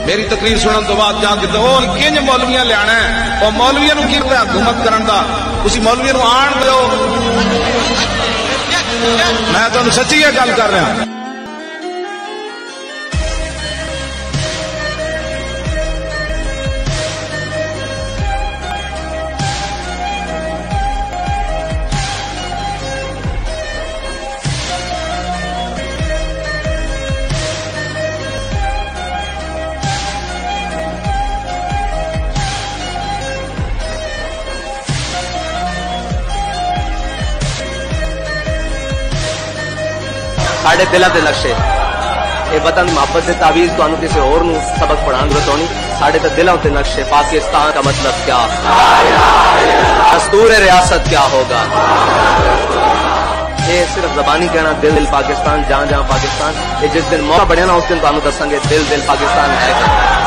मेरी तकरीर सुनने तो बाद जाके तो किंज मौलवियां लिया है और मौलवियों की हुकूमत करने का उसी मौलवियों आण दो। मैं तुहानू सच्ची यह गल कर रहा। साढ़े दिलों के नक्शे ये वतन मोहब्बत से तावीज तो किसी होर नूं सबक पढ़ाने जरूरत होनी। साढ़े तो दिलों के नक्शे पाकिस्तान का मतलब क्या, दस्तूर रियासत क्या होगा। ये सिर्फ जबानी कहना दिल दिल पाकिस्तान जहां जहां पाकिस्तान, ये जिस दिन मौका बढ़िया ना उस दिन तुहानू दसांगे दिल दिल पाकिस्तान है।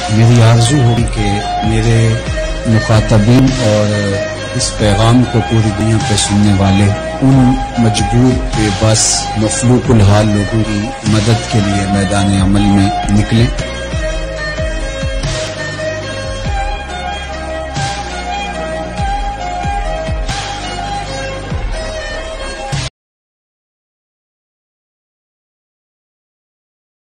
मेरी आरज़ू होगी कि मेरे मुखातबीन और इस पैगाम को पूरी दुनिया पे सुनने वाले उन मजबूर बेबस मफलूकुल हाल लोगों की मदद के लिए मैदान अमल में निकलें।